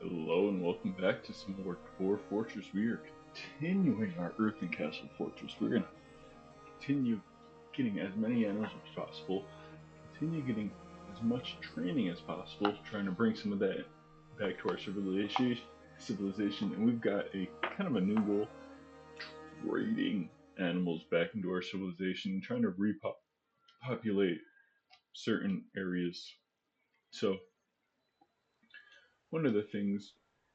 Hello and welcome back to some more Dwarf Fortress. We are continuing our EarthenCastle Fortress. We're going to continue getting as many animals as possible, continue getting as much training as possible, trying to bring some of that back to our civilization. And we've got a kind of a new goal, trading animals back into our civilization, trying to repopulate certain areas. So one of the things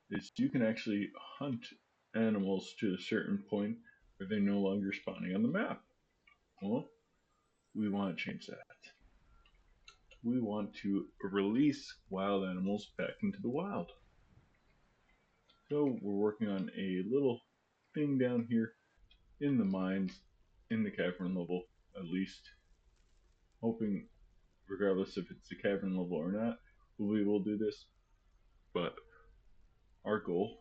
is you can actually hunt animals to a certain point where they're no longer spawning on the map. Well, we want to change that. We want to release wild animals back into the wild. So we're working on a little thing down here in the mines, in the cavern level at least, hoping regardless if it's the cavern level or not, we'll be able to do this. But our goal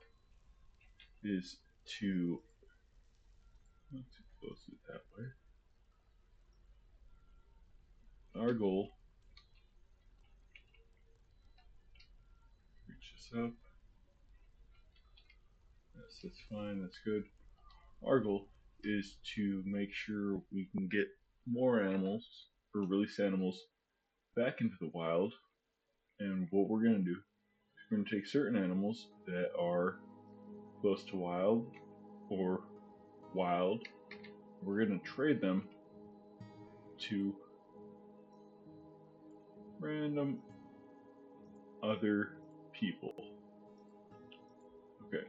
is to not to close it that way. Our goal, reach this up. Yes, that's fine, that's good. Our goal is to make sure we can get more animals, or release animals, back into the wild. And what we're going to do is we're going to take certain animals that are close to wild or wild. We're going to trade them to random other people. Okay,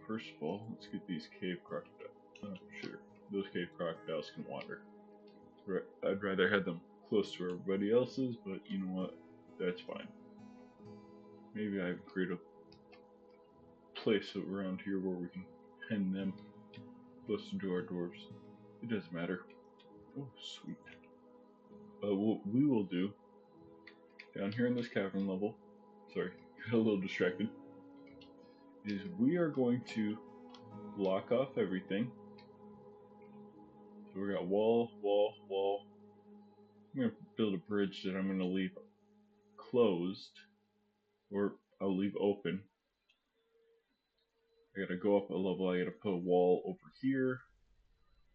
first of all, let's get these cave crocodiles. Oh, sure, those cave crocodiles can wander. I'd rather have them close to everybody else's, but you know what? That's fine. Maybe I create a place around here where we can pen them close to our dwarves. It doesn't matter. Oh, sweet. What we will do down here in this cavern level, sorry, got a little distracted, is we are going to block off everything. So we got wall, wall, wall. I'm going to build a bridge that I'm going to leave closed, or I'll leave open. I gotta go up a level, I gotta put a wall over here,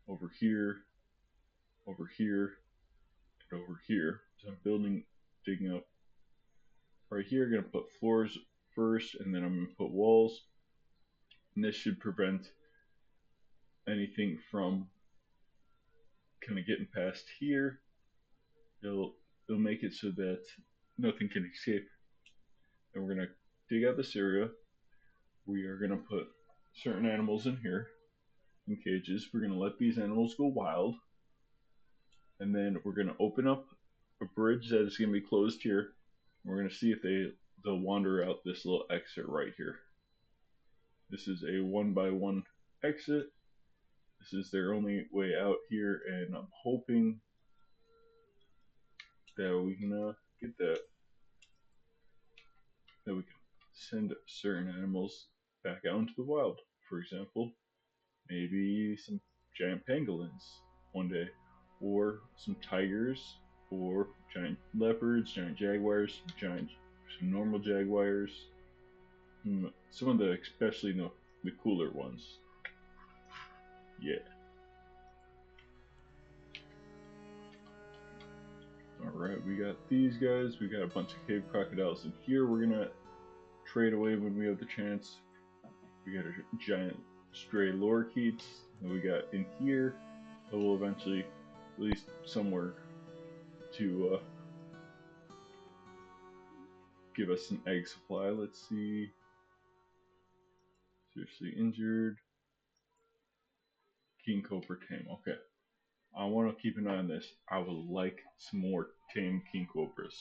over here, over here, and over here. So I'm digging up right here. I'm gonna put floors first, and then I'm gonna put walls. And this should prevent anything from kind of getting past here. It'll make it so that nothing can escape. And we're gonna dig out this area. We are gonna put certain animals in here in cages. We're gonna let these animals go wild, and then we're gonna open up a bridge that is gonna be closed here. We're gonna see if they'll wander out this little exit right here. This is a 1x1 exit. This is their only way out here, and I'm hoping that we can get that we can send certain animals back out into the wild. For example, maybe some giant pangolins one day, or some tigers, or giant leopards, giant jaguars, some normal jaguars. Some of the, especially the cooler ones. Yeah. Alright, we got these guys. We got a bunch of cave crocodiles in here. We're gonna trade away when we have the chance. We got a giant stray lorikeets that we got in here that will eventually, at least somewhere, to give us an egg supply. Let's see. Seriously injured. King Cobra tame. Okay. I want to keep an eye on this. I would like some more tame king cobras.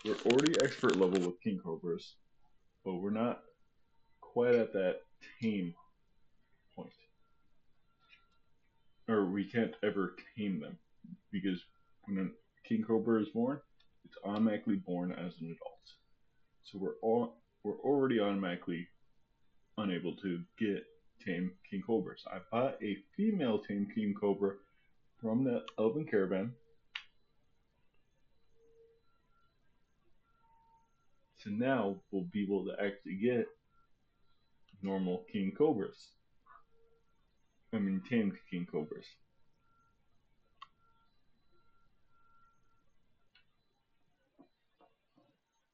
We're already expert level with king cobras, but we're not quite at that tame point. Or we can't ever tame them, because when a king cobra is born, it's automatically born as an adult. So we're already automatically unable to get tame king cobras. I bought a female tame king cobra from the Elven Caravan. So now we'll be able to actually get normal king cobras. I mean tamed king cobras.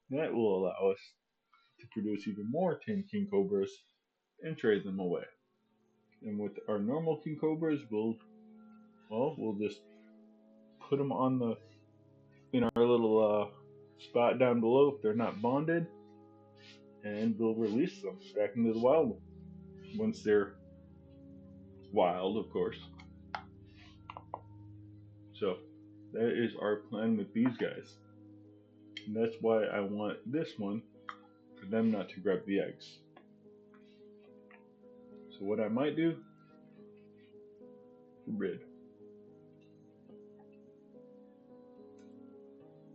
That will allow us to produce even more tamed king cobras and trade them away. And with our normal king cobras, we'll just put them on the in our little spot down below if they're not bonded, and we'll release them back into the wild once they're wild, of course. So that is our plan with these guys. And that's why I want this one for them not to grab the eggs. So what I might do,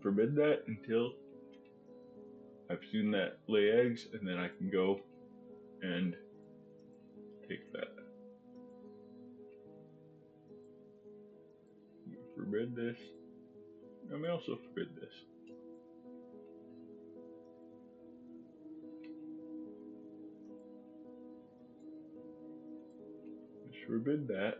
forbid that until I've seen that lay eggs, and then I can go and take that. Forbid this. I may also forbid this. Just forbid that.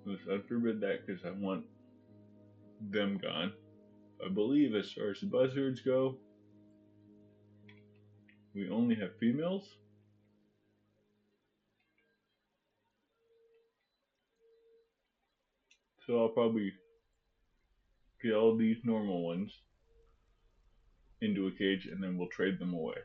Let's unforbid that because I want them gone. I believe as far as the buzzards go, we only have females. So I'll probably get all these normal ones into a cage and then we'll trade them away.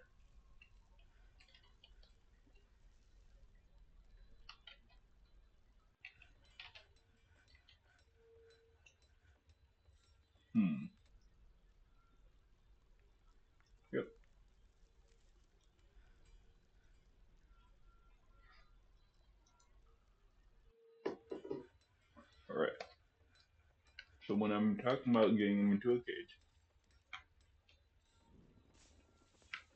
Yep. Alright. So when I'm talking about getting them into a cage,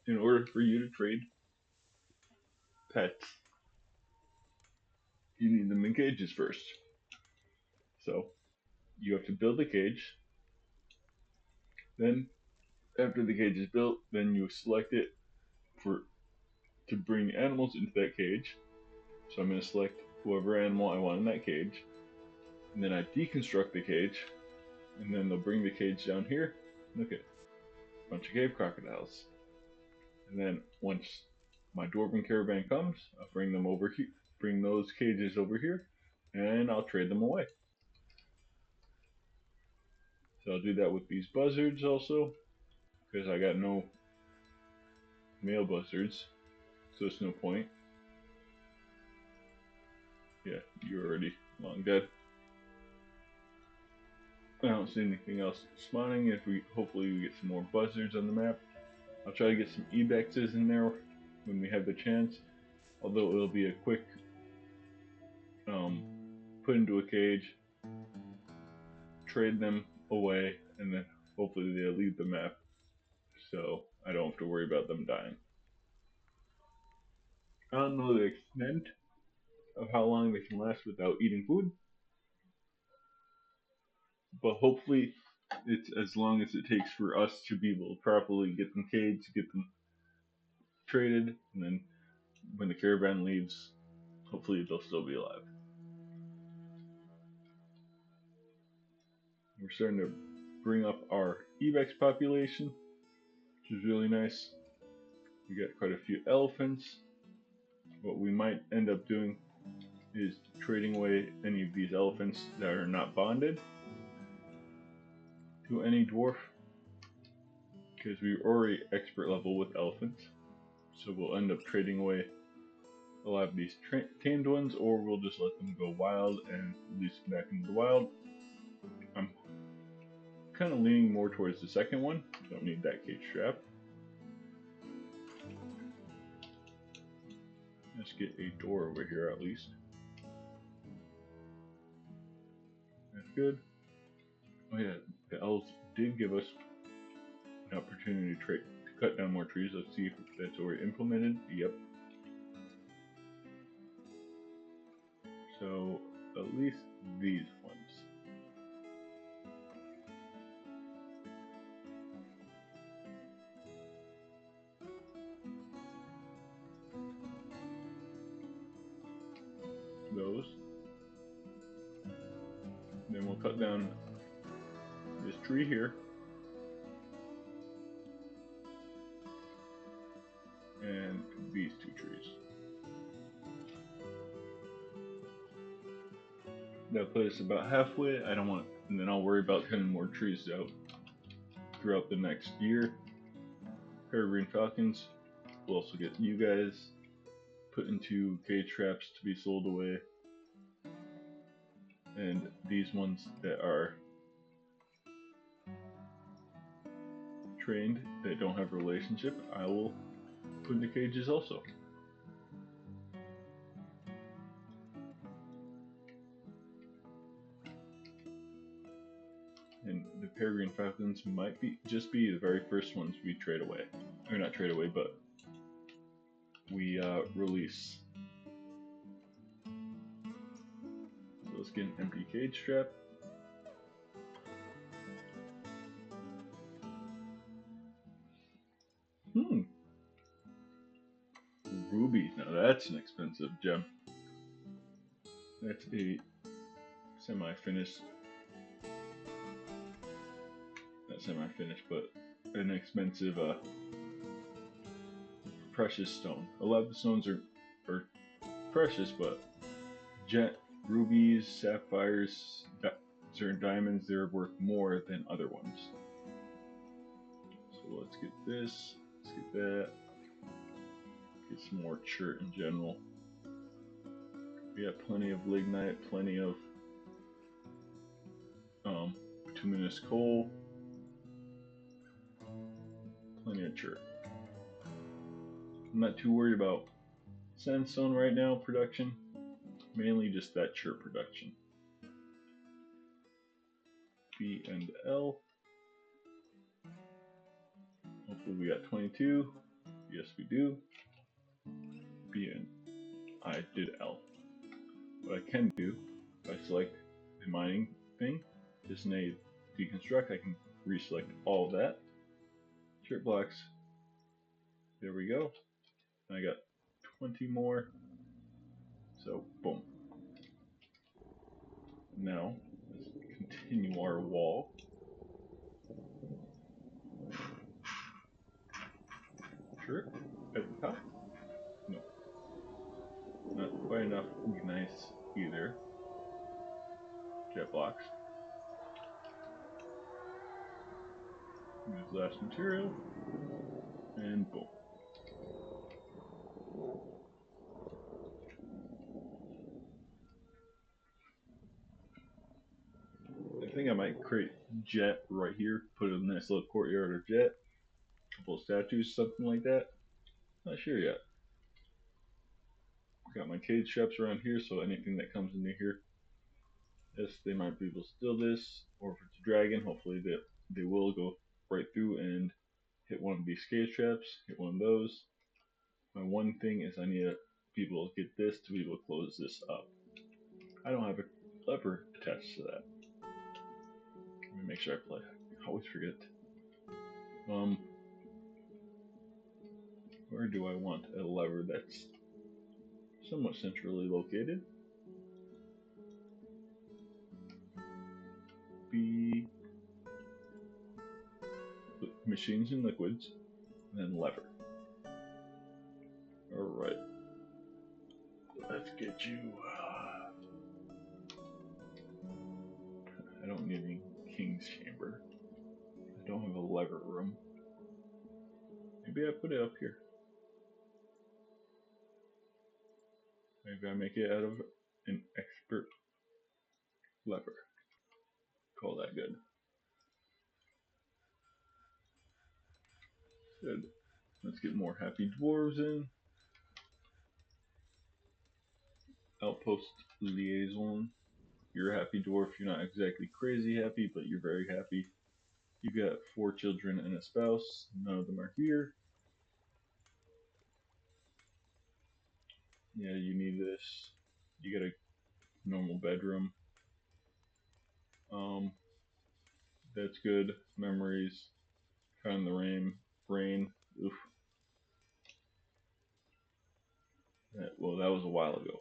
in order for you to trade pets, you need them in cages first. So you have to build a cage. Then after the cage is built, then you select it to bring animals into that cage. So I'm going to select whoever animal I want in that cage. And then I deconstruct the cage. And then they'll bring the cage down here. Look at a bunch of cave crocodiles. And then once my dwarven caravan comes, I'll bring them over here, bring those cages over here, and I'll trade them away. So I'll do that with these buzzards also, because I got no male buzzards, so it's no point. Yeah, you're already long dead. I don't see anything else spawning. If we hopefully we get some more buzzards on the map. I'll try to get some ebexes in there when we have the chance. Although it'll be a quick put into a cage, trade them away, and then hopefully they'll leave the map so I don't have to worry about them dying. I don't know the extent of how long they can last without eating food, but hopefully it's as long as it takes for us to be able to properly get them caged, get them traded, and then when the caravan leaves, hopefully they'll still be alive. We're starting to bring up our Ebex population, which is really nice. We got quite a few elephants. What we might end up doing is trading away any of these elephants that are not bonded to any dwarf, because we're already expert level with elephants. So we'll end up trading away a lot of these tamed ones, or we'll just let them go wild and release them back into the wild. I'm kind of leaning more towards the second one. Don't need that cage strap. Let's get a door over here at least. That's good. Oh yeah, the elves did give us an opportunity to cut down more trees. Let's see if that's already implemented. Yep. So at least these ones. then we'll cut down this tree here. And these two trees. That put us about halfway. I don't want, and then I'll worry about cutting more trees out throughout the next year. Peregrine falcons will also get you guys put into cage traps to be sold away. And these ones that are trained, that don't have a relationship, I will put into cages also. And the peregrine falcons might be just be the very first ones we trade away. Or not trade away, but we release. So let's get an empty cage trap. Ruby, now that's an expensive gem. That's a semi-finished, not semi-finished, but an expensive precious stone. A lot of the stones are precious, but rubies, sapphires, certain diamonds, they're worth more than other ones. So let's get this, let's get that, get some more chert in general. We got plenty of lignite, plenty of bituminous coal, plenty of chert. I'm not too worried about sandstone right now production, mainly just that chert production. B and L. Hopefully we got 22. Yes, we do. B and I did L. What I can do, if I select the mining thing, just need deconstruct, I can reselect all of that. Chert blocks. There we go. I got 20 more. So, boom. Now, let's continue our wall. Sure. At the top? No. Not quite enough nice either. Jet blocks. Use last material. And boom. I think I might create jet right here. Put a nice little courtyard of jet. A couple of statues, something like that. Not sure yet. Got my cage traps around here, so anything that comes into here, yes, they might be able to steal this. Or if it's a dragon, hopefully they will go right through and hit one of these cage traps, hit one of those. My one thing is I need to be able to get this to be able to close this up. I don't have a lever attached to that. Let me make sure I play. I always forget. Where do I want a lever that's somewhat centrally located? B, machines and liquids, and then lever. Alright. Let's get you. I don't need any king's chamber. I don't have a lever room. Maybe I put it up here. Maybe I make it out of an expert lever. Call that good. Good. Let's get more happy dwarves in. Outpost liaison. You're a happy dwarf. You're not exactly crazy happy, but you're very happy. You got 4 children and a spouse. None of them are here. Yeah, you need this. You got a normal bedroom. That's good. Memories. Kind of the rain. Oof. Well, that was a while ago.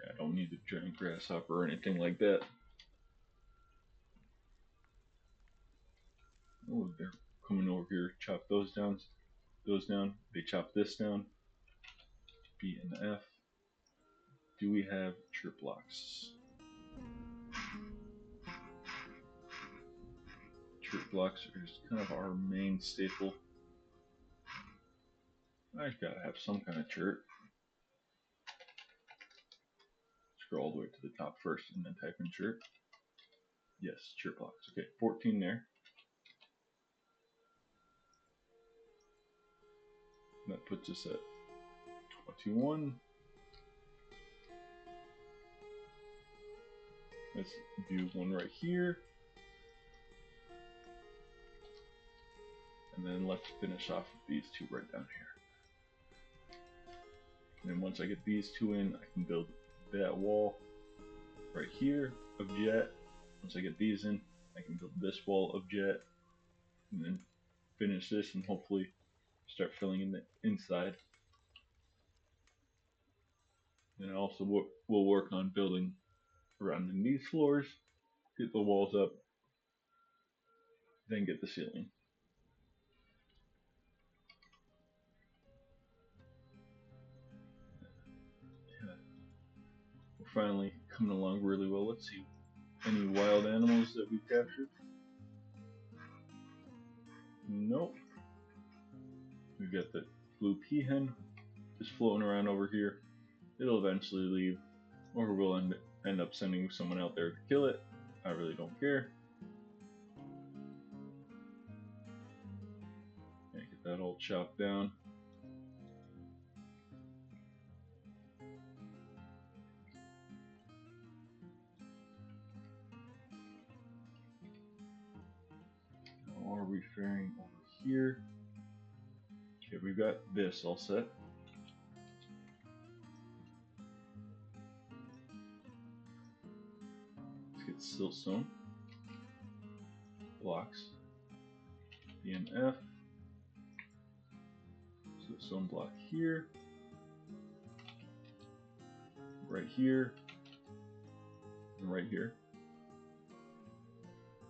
Yeah, I don't need a giant grasshopper or anything like that. Oh, they're coming over here. Chop those down. Those down. They chop this down. B and F. Do we have chirp blocks? Chirp blocks is kind of our main staple. I gotta have some kind of chirp. Scroll all the way to the top first and then type in chirp. Yes, chirp blocks. Okay, 14 there. And that puts us at 21. Let's do one right here. And then let's finish off with these two right down here. And then once I get these two in, I can build that wall right here of jet. Once I get these in, I can build this wall of jet. And then finish this and hopefully start filling in the inside. And I also will work on building around in these floors, get the walls up, then get the ceiling. Yeah. We're finally coming along really well. Let's see any wild animals that we captured. Nope. We've got the blue peahen just floating around over here. It'll eventually leave, or we'll end up sending someone out there to kill it. I really don't care. Yeah, get that all chopped down. How are we faring over here? Okay, we've got this all set. Let's get siltstone blocks. B and F. Siltstone block here. Right here. And right here.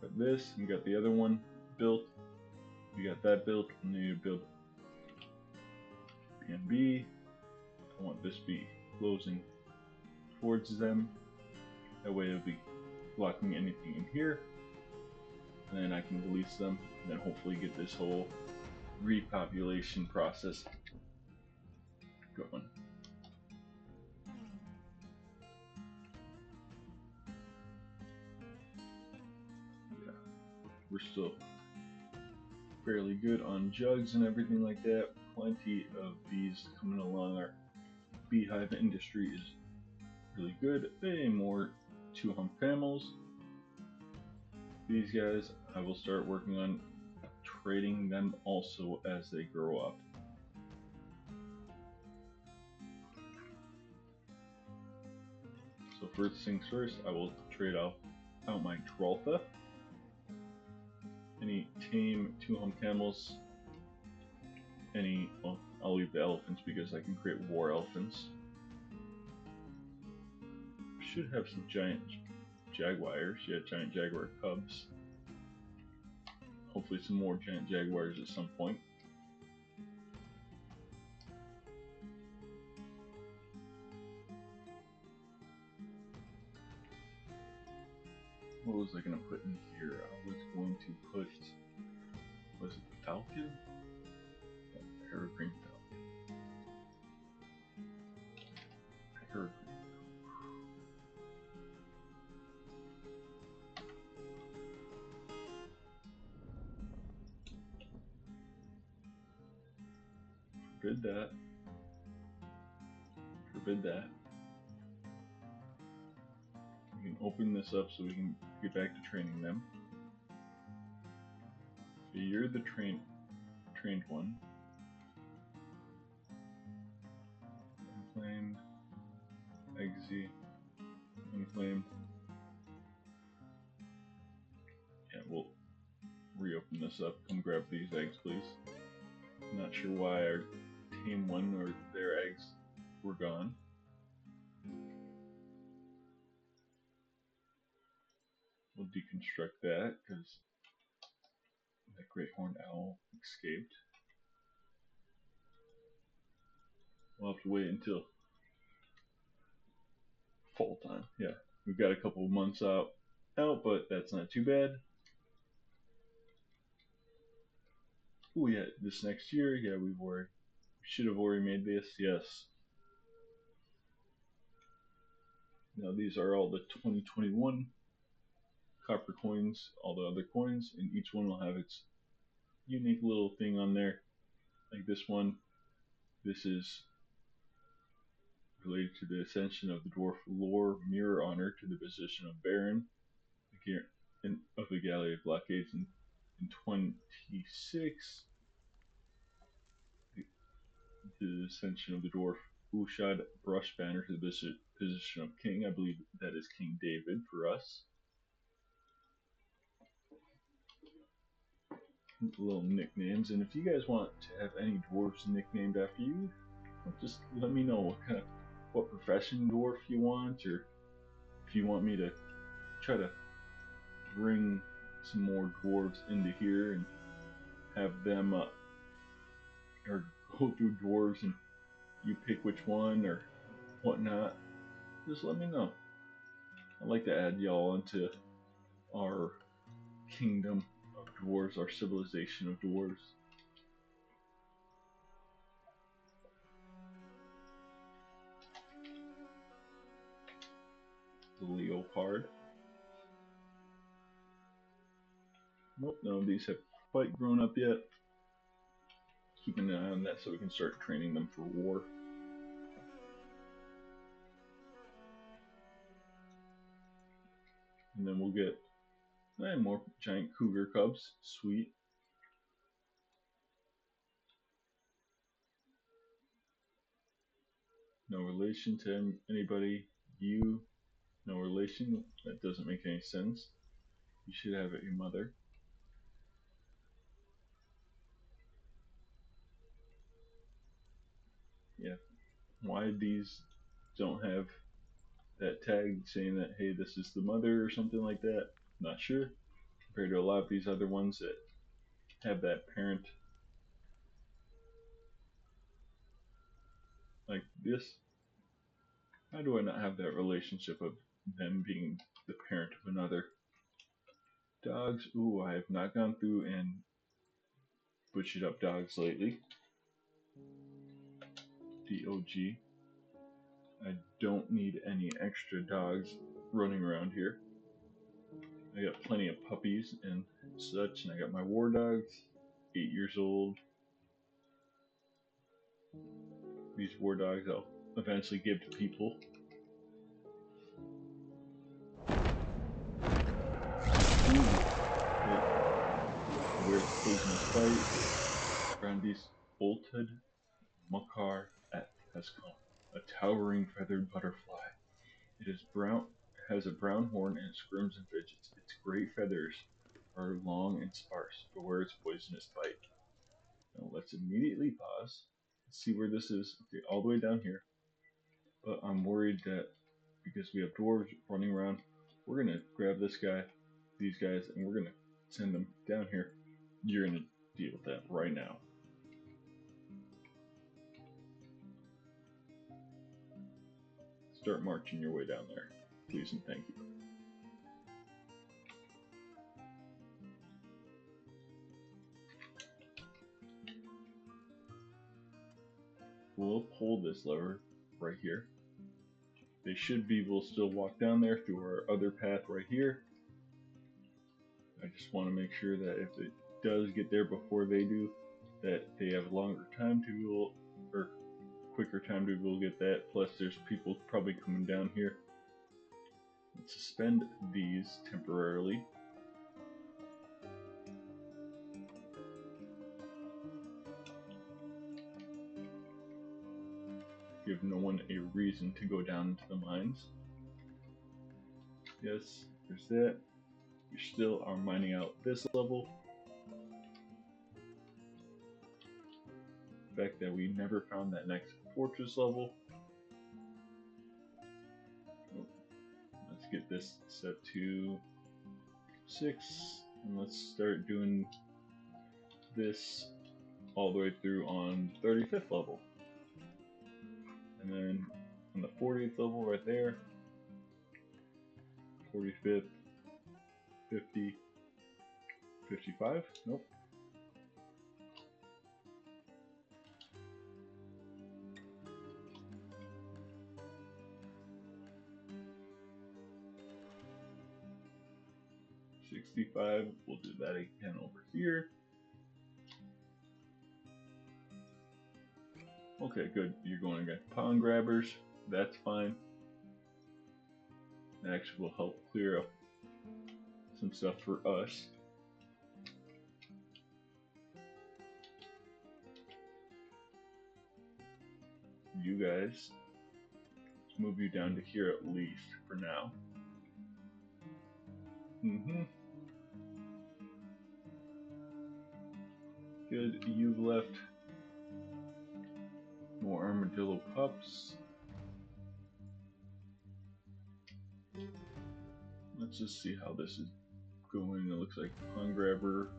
Got this, and got the other one built. You got that built, and then you build B and B. I want this B closing towards them. That way it'll be blocking anything in here. And then I can release them, and then hopefully get this whole repopulation process going. Yeah, we're still fairly good on jugs and everything like that. Plenty of bees coming along. Our beehive industry is really good. Way more 2-hump camels. These guys, I will start working on trading them also as they grow up. So first things first, I will trade out my Tralfa. Any tame 2-hump camels. Well, I'll leave the elephants because I can create war elephants. Should have some giant jaguars. Yeah, giant jaguar cubs. Hopefully some more giant jaguars at some point. What was I going to put in here? I was going to put, was it the falcon? Yeah, peregrine falcon. Peregrine. Forbid that. Forbid that. We can open this up so we can get back to training them. Okay, you're the trained one. Unclaimed. Eggsy. Unclaimed. Yeah, we'll reopen this up. Come grab these eggs, please. Not sure why our tame one or their eggs were gone. We'll deconstruct that because that great horned owl escaped. We'll have to wait until fall time. Yeah, we've got a couple of months out, but that's not too bad. Oh yeah, this next year, yeah, we should have already made this. Yes. Now these are all the 2021 copper coins, all the other coins, and each one will have its unique little thing on there. Like this one, this is related to the ascension of the dwarf lore, mirror honor to the position of Baron of the Galley of Black Gates in 26. The ascension of the dwarf Ushad brush banner to the position of king. I believe that is King David for us. Little nicknames, and if you guys want to have any dwarves nicknamed after you, just let me know what profession dwarf you want, or if you want me to try to bring some more dwarves into here and have them or go through dwarves and you pick which one or whatnot, just let me know. I'd like to add y'all into our kingdom of dwarves, our civilization of dwarves. The leopard. Nope, none of these have quite grown up yet. Keeping an eye on that so we can start training them for war. And then we'll get more giant cougar cubs. Sweet. No relation to anybody. You, no relation. That doesn't make any sense. You should have it your mother. Yeah. Why these don't have that tag saying that, hey, this is the mother or something like that? Not sure. Compared to a lot of these other ones that have that parent like this. How do I not have that relationship of them being the parent of another? Dogs. Ooh, I have not gone through and butchered up dogs lately. DOG. I don't need any extra dogs running around here. I got plenty of puppies and such, and I got my war dogs, 8 years old. These war dogs I'll eventually give to people. Where's poisonous bite? Brandy's bolted Makar has come, a towering feathered butterfly. It is brown, has a brown horn and squirms and fidgets. Its great feathers are long and sparse. Beware its poisonous bite. Now let's immediately pause. Let's see where this is. Okay, all the way down here. But I'm worried that because we have dwarves running around, we're gonna grab this guy, these guys, and we're gonna send them down here. You're gonna deal with that right now. Start marching your way down there, please and thank you. We'll pull this lever right here. They should be able to still walk down there through our other path right here. I just want to make sure that if it does get there before they do, that they have longer time to be able, or quicker time to be able to get that. Plus there's people probably coming down here. Let's suspend these temporarily. Give no one a reason to go down into the mines. Yes, there's that. We still are mining out this level. The fact that we never found that next fortress level. Let's get this set to 6, and let's start doing this all the way through on 35th level. And then on the 40th level right there, 45th, 50, 55, nope. $65, we'll do that again over here. Okay, good, you're going against pawn grabbers, that's fine. That actually will help clear up some stuff for us. You guys, let's move you down to here at least for now. Good, you've left more armadillo pups. Let's just see how this is going. It looks like Pawn Grabber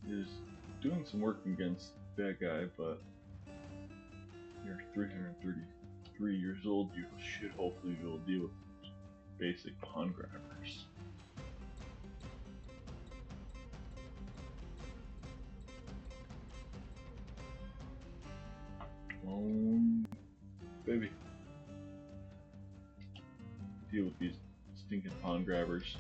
is doing some work against that guy, but you're 333 years old. You should hopefully be able to deal with basic Pawn Grabbers. Baby. Deal with these stinking Pawn Grabbers.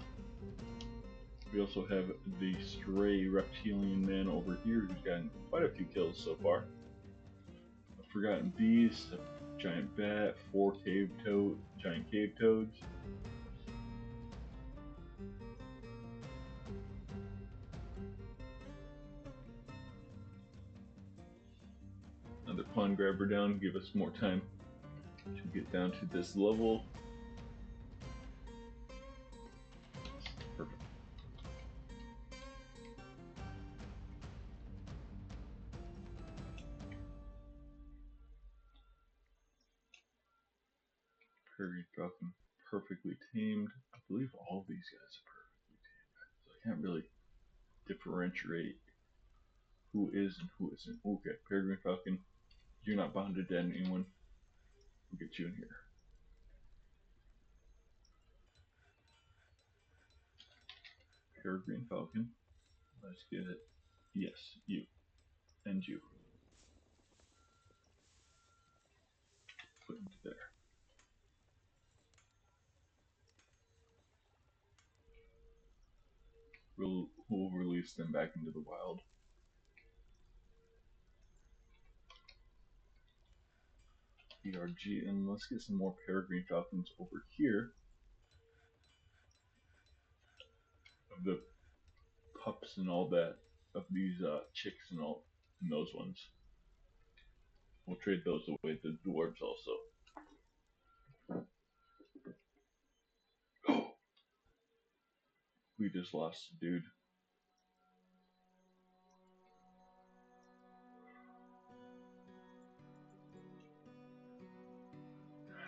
We also have the stray reptilian man over here who's gotten quite a few kills so far. A forgotten beast, a giant bat, 4 giant cave toads. Another Pawn Grabber down, give us more time to get down to this level. Perfect. Peregrine Falcon, perfectly tamed. I believe all of these guys are perfectly tamed, so I can't really differentiate who is and who isn't. Okay, Peregrine Falcon, you're not bonded to anyone. We'll get you in here. Peregrine Falcon. Let's get it. Yes, you. And you. Put into there. We'll release them back into the wild. ERG, and let's get some more Peregrine Falcons over here. Of the pups and all that. Of these chicks and all, and those ones. We'll trade those away. The dwarves also. Oh! We just lost a dude.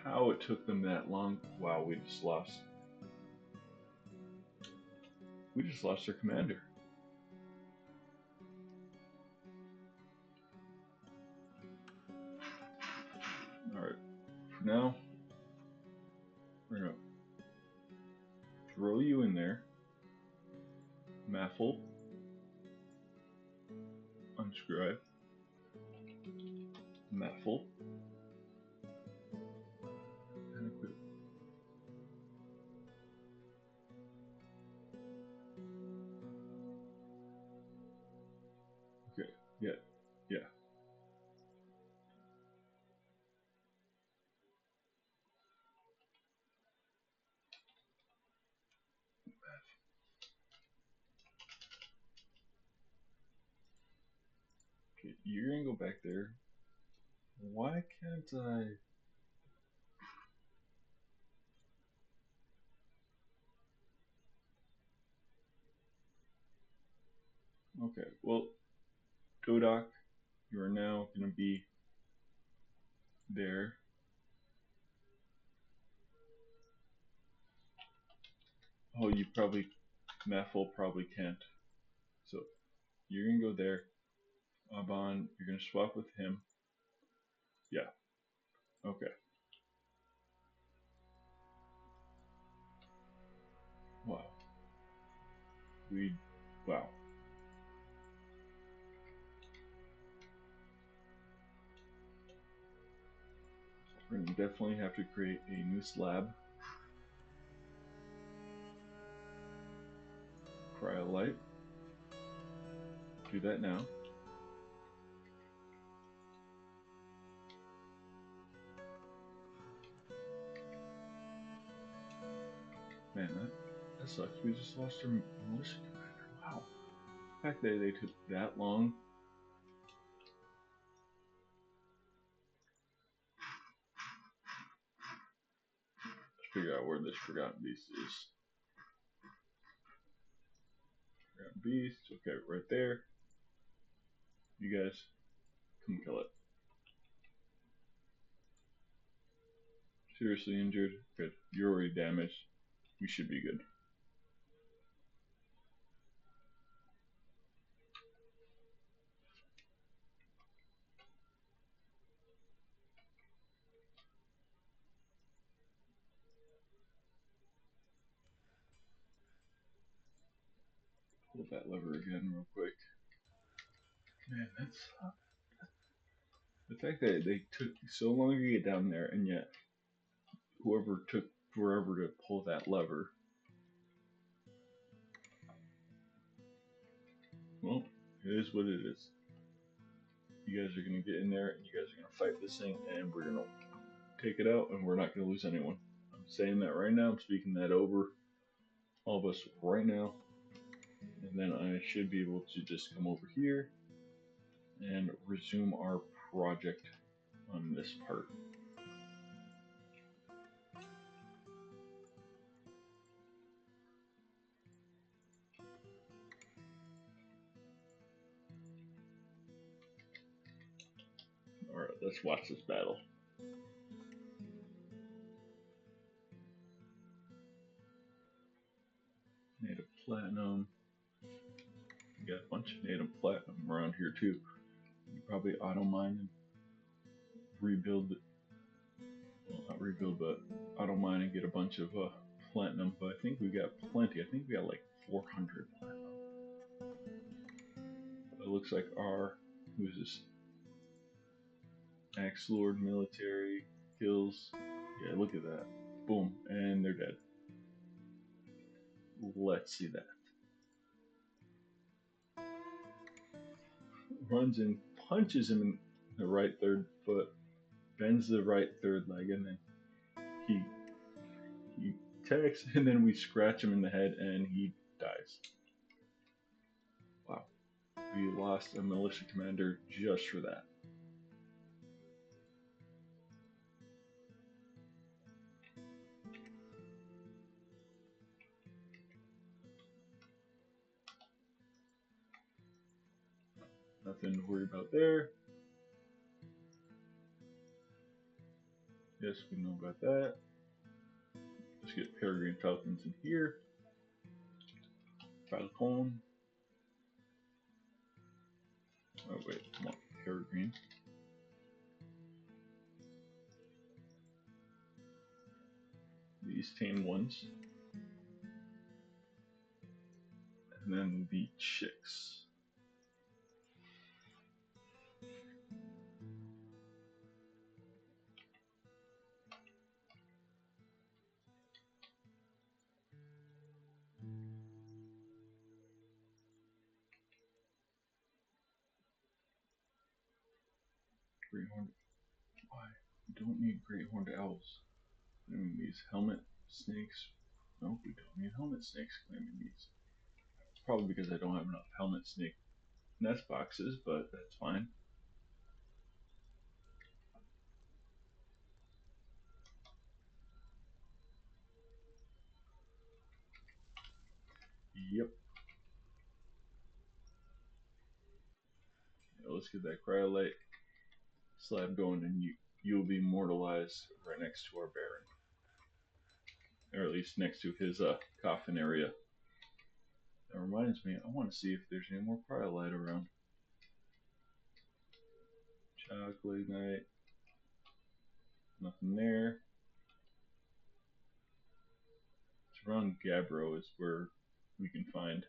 How it took them that long? Wow, we just lost. We just lost our commander. Alright, for now, we're gonna throw you in there. Maffle. Unscribe. Maffle. And equip. Okay, yeah. Okay, you're gonna go back there. Why can't I? Okay, well, Godok, you are now gonna be there. Oh, you probably Mathful probably can't. So you're gonna go there. Aban, you're gonna swap with him. Yeah. Okay. Wow. Wow. We're gonna definitely have to create a new slab. Cryolite. Do that now. Man, that sucks. We just lost our militia commander. Wow. The fact that they took that long. Let's figure out where this Forgotten Beast is. Forgotten Beast. Okay, right there. You guys, come kill it. Seriously injured? Good. You're already damaged. We should be good. Pull that lever again real quick. Man, that's the fact that they took so long to get down there, and yet whoever took forever to pull that lever. Well, it is what it is. You guys are gonna get in there, and you guys are gonna fight this thing, and we're gonna take it out, and we're not gonna lose anyone. I'm saying that right now. I'm speaking that over all of us right now, and then I should be able to just come over here and resume our project on this part. Alright, let's watch this battle. Native platinum. You got a bunch of native platinum around here too. You probably auto mine and rebuild, well, not rebuild, but auto mine and get a bunch of platinum. But I think we got plenty. I think we got like 400 platinum. It looks like our, who's this? Axe Lord military kills. Yeah, look at that. Boom, and they're dead. Let's see that. Runs and punches him in the right third foot, bends the right third leg, and then he attacks, and then we scratch him in the head, and he dies. Wow. We lost a militia commander just for that. Nothing to worry about there. Yes, we know about that. Let's get Peregrine Falcons in here. Falcon. Oh wait, I want Peregrine. These tame ones. And then the chicks. Great horned. Why? We don't need great horned owls. Claiming these helmet snakes. No, we don't need helmet snakes claiming these. Probably because I don't have enough helmet snake nest boxes, but that's fine. Yep. Yeah, let's get that cryolite slab going, and you'll be immortalized right next to our Baron, or at least next to his coffin area. That reminds me, I want to see if there's any more cryolite around. Chocolate night. Nothing there. It's around Gabbro is where we can find.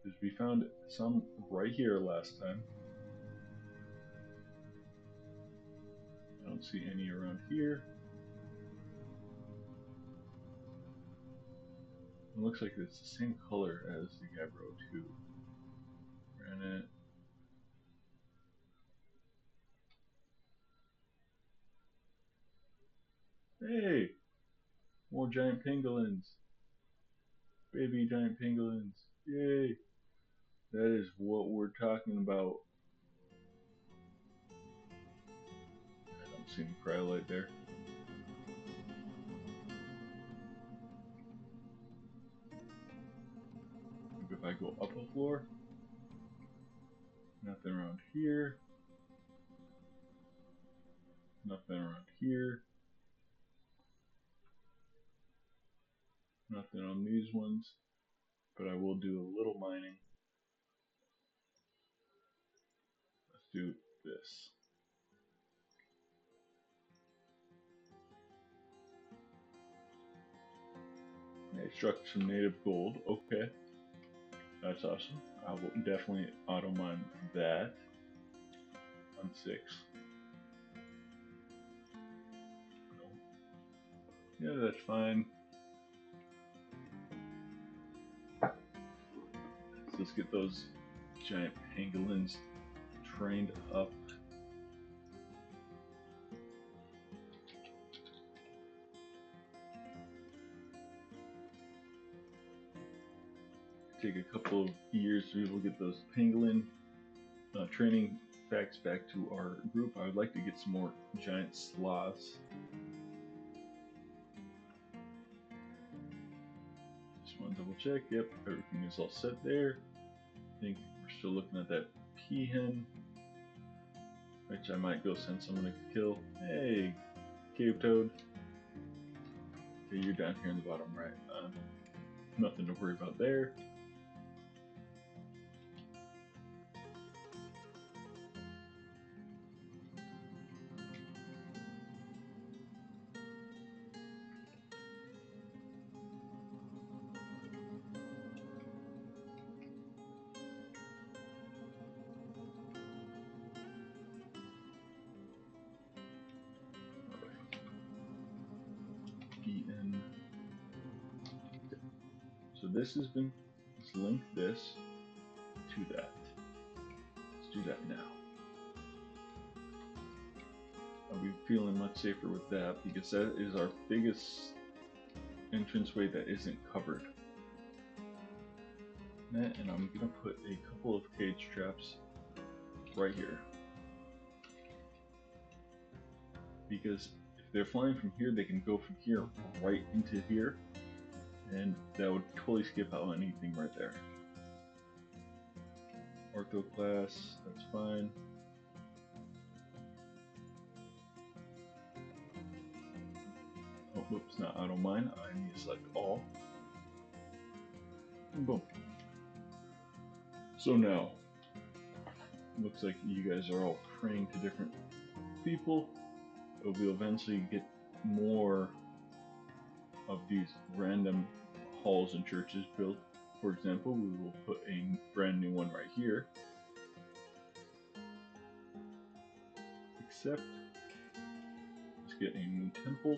Because we found some right here last time. I don't see any around here. It looks like it's the same color as the Gabbro too. Granite. Hey! More giant pangolins. Baby giant pangolins. Yay! That is what we're talking about. I don't see any cryolite there. Maybe if I go up a floor. Nothing around here. Nothing around here. Nothing on these ones. But I will do a little mining. Let's do this. I struck some native gold. Okay. That's awesome. I will definitely auto mine that on 6. Yeah, that's fine. Let's get those giant pangolins trained up. Take a couple of years to be able to get those pangolin training facts back to our group. I would like to get some more giant sloths. Just want to double check. Yep, everything is all set there. I think we're still looking at that peahen, which I might go send someone to kill. Hey, cave toad. Okay, you're down here in the bottom right. Nothing to worry about there. EN. So this has been, let's link this to that. Let's do that now. I'll be feeling much safer with that because that is our biggest entranceway that isn't covered. And I'm gonna put a couple of cage traps right here. Because if they're flying from here, they can go from here right into here. And that would totally skip out anything right there. Ortho class, that's fine. Oh, whoops, not auto mine. I need to select all. And boom. So now, looks like you guys are all praying to different people, but we'll eventually get more of these random halls and churches built. For example, we will put a brand new one right here. Except, let's get a new temple.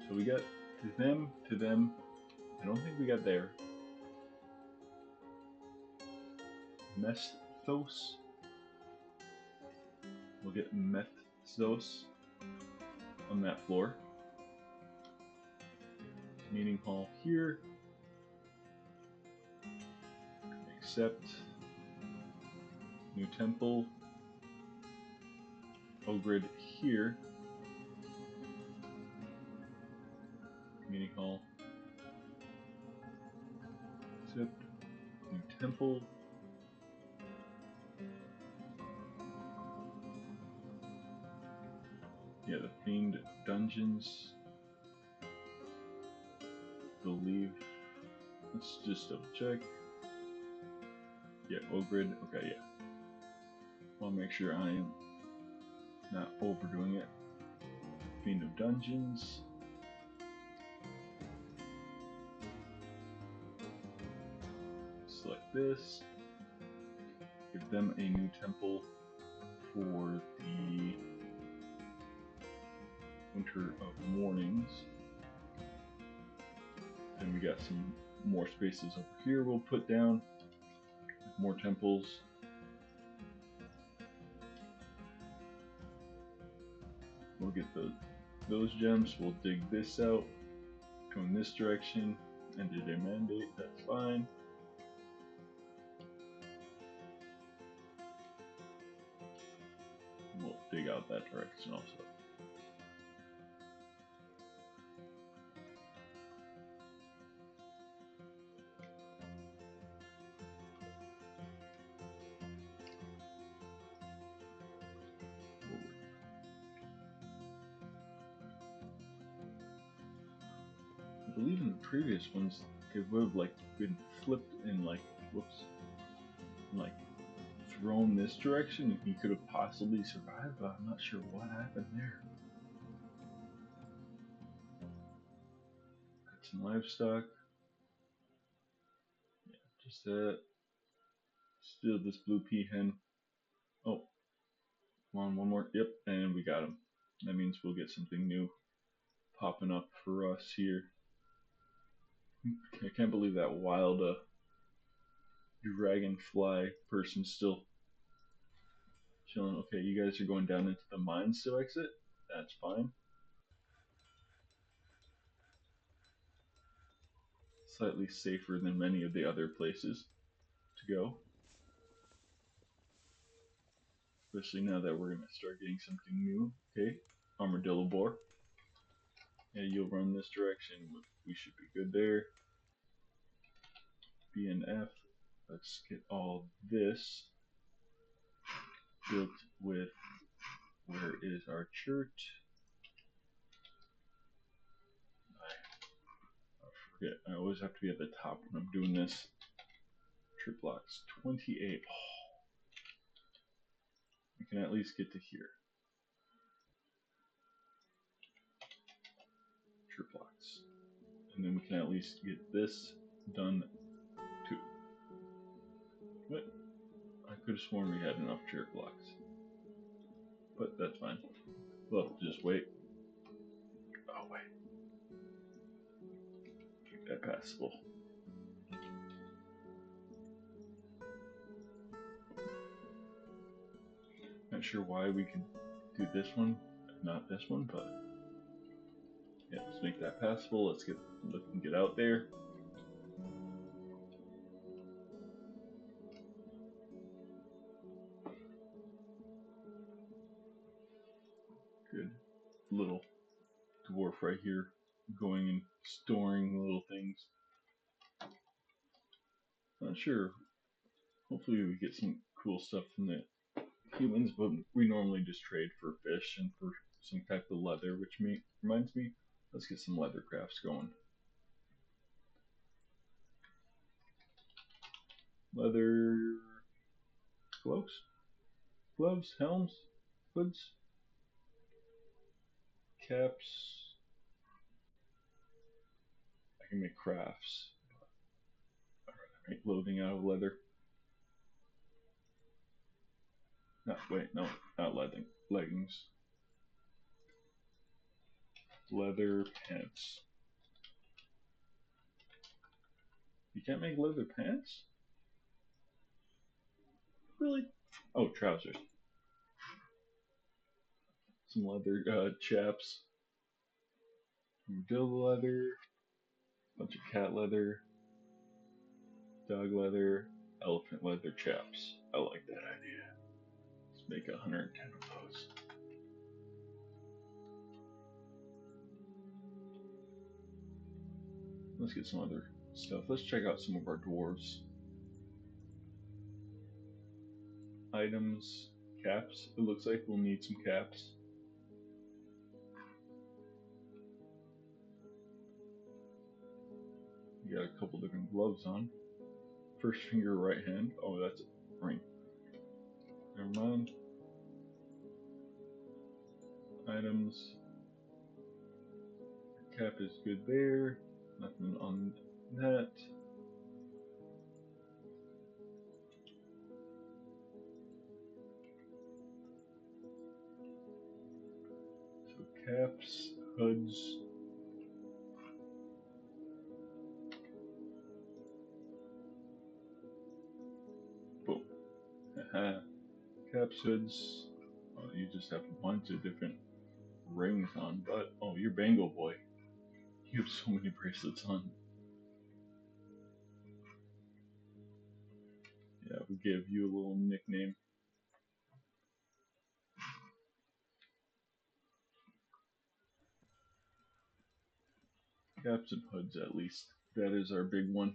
So we got to them. I don't think we got there. Mesthos. We'll get Mesthos on that floor. Meeting hall here. Accept. New temple. Ogrid here. Meeting hall. Accept. New temple. Yeah, the themed dungeons. believe. Let's just double check. Yeah, O-grid. Okay, yeah. I'll make sure I am not overdoing it. Fiend of Dungeons. Select this. Give them a new temple for the Winter of Mornings. Then we got some more spaces over here we'll put down. More temples. We'll get those gems. We'll dig this out. Go in this direction. Ended a mandate. That's fine. We'll dig out that direction also. I believe in the previous ones, it would have like been flipped and like, whoops, like thrown this direction. He could have possibly survived, but I'm not sure what happened there. Got some livestock. Yeah, just that. Still this blue peahen. Oh, come on, one more. Yep, and we got him. That means we'll get something new popping up for us here. I can't believe that wild dragonfly person still chilling. Okay, you guys are going down into the mines to exit. That's fine. Slightly safer than many of the other places to go. Especially now that we're going to start getting something new. Okay, armadillo boar. Yeah, you'll run this direction. We should be good there. B and F. Let's get all this built with, where is our church? I forget. I always have to be at the top when I'm doing this. Trip blocks 28. Oh, we can at least get to here. Trip blocks. And then we can at least get this done too. But I could have sworn we had enough trip blocks. But that's fine. We'll have to just wait. Oh, wait. Keep that passable. Not sure why we can do this one, not this one, but yeah, let's make that passable. Let's get out there. Good little dwarf right here, going and storing little things. Not sure. Hopefully we get some cool stuff from the humans, but we normally just trade for fish and for some type of leather, which reminds me, let's get some leather crafts going. Leather gloves, helms, hoods, caps. I can make crafts. I'd rather make clothing out of leather. No, wait, no, not leggings. Leather pants. You can't make leather pants? Really? Oh, trousers. Some leather chaps. Armadillo leather. Bunch of cat leather. Dog leather. Elephant leather chaps. I like that idea. Let's make 110 of those. Let's get some other stuff. Let's check out some of our dwarves. Items, caps. It looks like we'll need some caps. You got a couple different gloves on. First finger, right hand. Oh, that's a ring. Never mind. Items. Cap is good there. Nothing on that. So caps, hoods. Boom. Haha. Caps, hoods. Oh, you just have a bunch of different rings on, but oh, you're Bango Boy. You have so many bracelets on. Yeah, we gave you a little nickname. Caps and hoods, at least. That is our big one.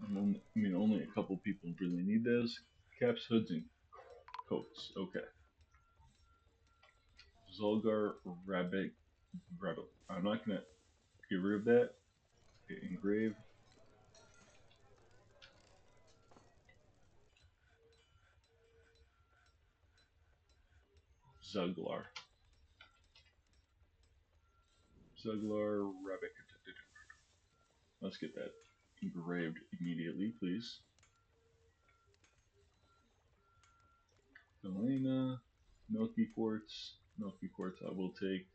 I mean, only a couple people really need those. Caps, hoods, and coats. Okay. Zolgar Rabbit. I'm not gonna get rid of that. Okay, engrave. Zuglar. Zuglar Rabbit. Let's get that engraved immediately, please. Elena. Milky Quartz. Milky Quartz I will take.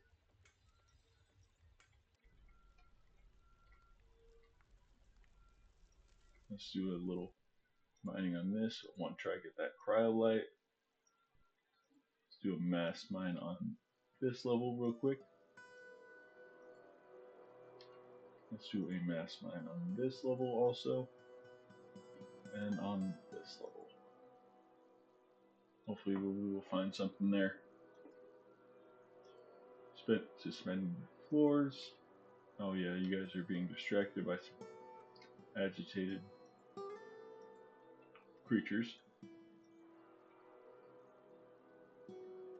Let's do a little mining on this. I want to try to get that cryolite. Let's do a mass mine on this level real quick. Let's do a mass mine on this level also. And on this level. Hopefully we will find something there. Suspended floors. Oh yeah, you guys are being distracted by some agitated creatures.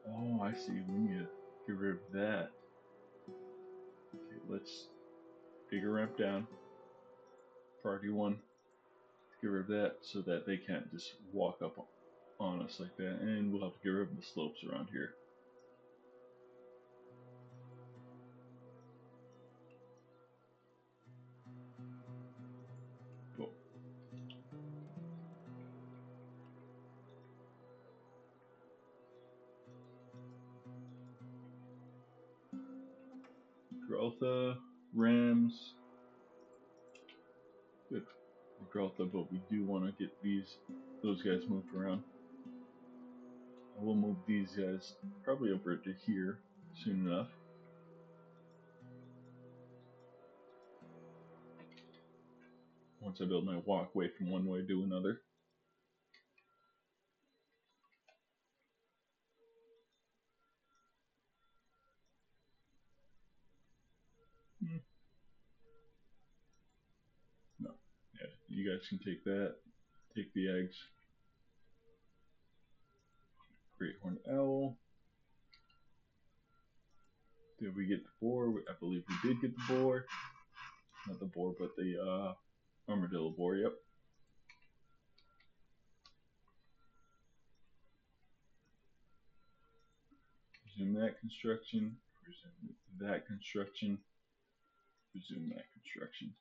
Oh, I see. We need to get rid of that. Okay, let's dig a ramp down. Priority 1. Get rid of that so that they can't just walk up on us like that. And we'll have to get rid of the slopes around here. Cool. Growtha, Rams. Good. Growtha, but we do want to get those guys moved around. I will move these guys probably over to here soon enough. Once I build my walkway from one way to another. No. Yeah, you guys can take that. Take the eggs. Great Horned Owl. Did we get the boar? I believe we did get the boar. Not the boar, but the armadillo boar, yep. Resume that construction. Resume that construction. Resume that construction.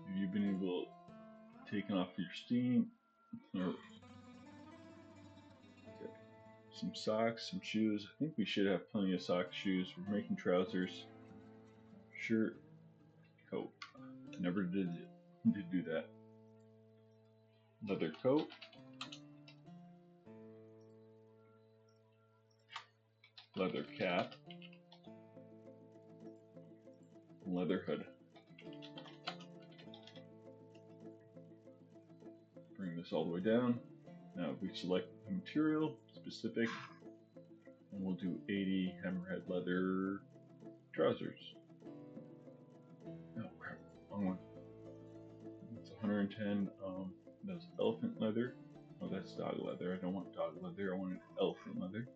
Have you been able to take off your steam? Or okay. Some socks, some shoes. I think we should have plenty of socks, shoes. We're making trousers, shirt, coat. Never did do that. Leather coat. Leather cap. Leather hood. Bring this all the way down. Now we select the material specific, and we'll do 80 hammerhead leather trousers. Oh crap! It's 110. That's elephant leather. Oh, that's dog leather. I don't want dog leather. I want elephant leather.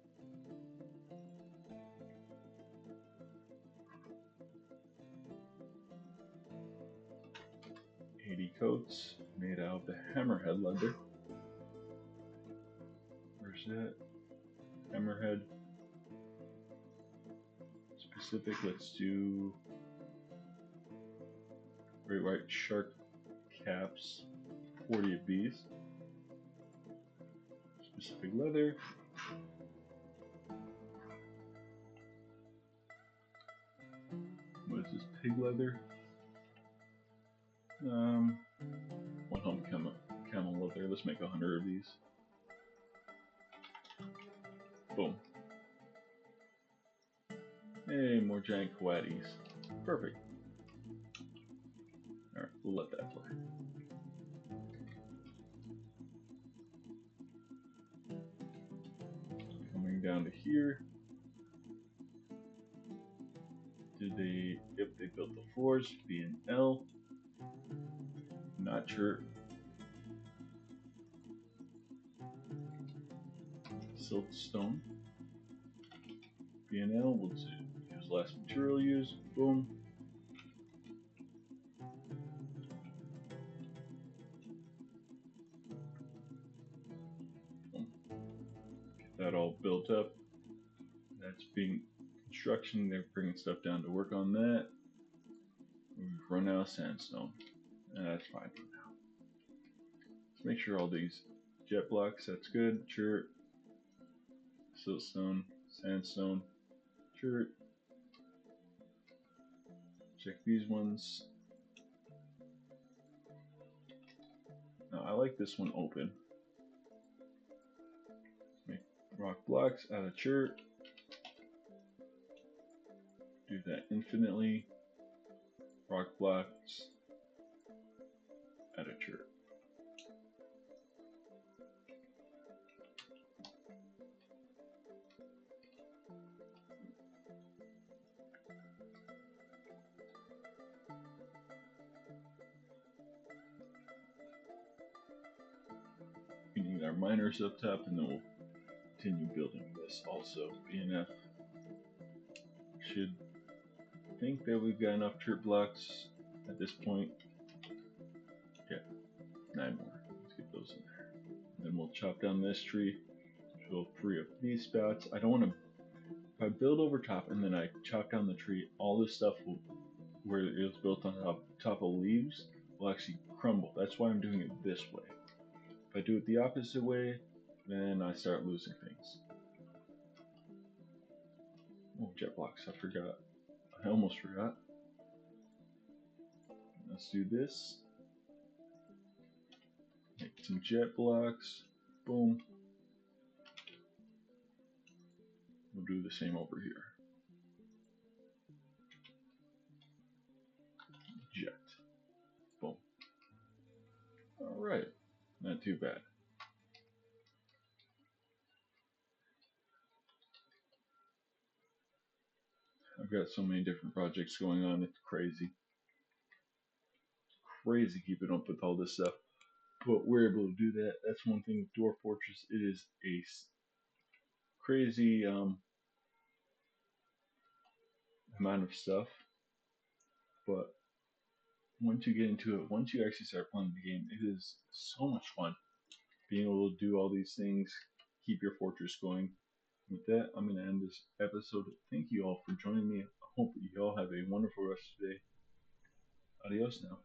Coats made out of the hammerhead leather. Where's that? Hammerhead. Specific, let's do great white shark caps. 40 of these. Specific leather. What is this? Pig leather. One hump camel leather. Let's make 100 of these. Boom. Hey, more giant coatis. Perfect. Alright, we'll let that play. Coming down to here. Yep, they built the floors, B and L. Not sure. Siltstone. B and L, we'll use less material used. Boom. Boom. Get that all built up. That's being construction. They're bringing stuff down to work on that. We've run out of sandstone. That's fine for now. Let's make sure all these jet blocks, that's good. Sure. Siltstone, sandstone, sure. Check these ones. Now I like this one open. Make rock blocks out of chert. Do that infinitely. Rock blocks out of chert. We need our miners up top, and then we'll continue building this also. BNF should think that we've got enough chert blocks at this point. Yeah, 9 more. Let's get those in there. And then we'll chop down this tree, which will free up these spouts. I don't want to. If I build over top and then I chop down the tree, all this stuff will, where it was built on top of leaves, will actually crumble. That's why I'm doing it this way. If I do it the opposite way, then I start losing things. Oh, jet blocks, I forgot. I almost forgot. Let's do this. Make some jet blocks. Boom. We'll do the same over here. Jet. Boom. Alright. Not too bad. I've got so many different projects going on, it's crazy. Crazy keeping up with all this stuff. But we're able to do that. That's one thing with Dwarf Fortress. It is a crazy amount of stuff. But once you get into it, once you actually start playing the game, it is so much fun. Being able to do all these things, keep your fortress going. With that, I'm going to end this episode. Thank you all for joining me. I hope you all have a wonderful rest of the day. Adios now.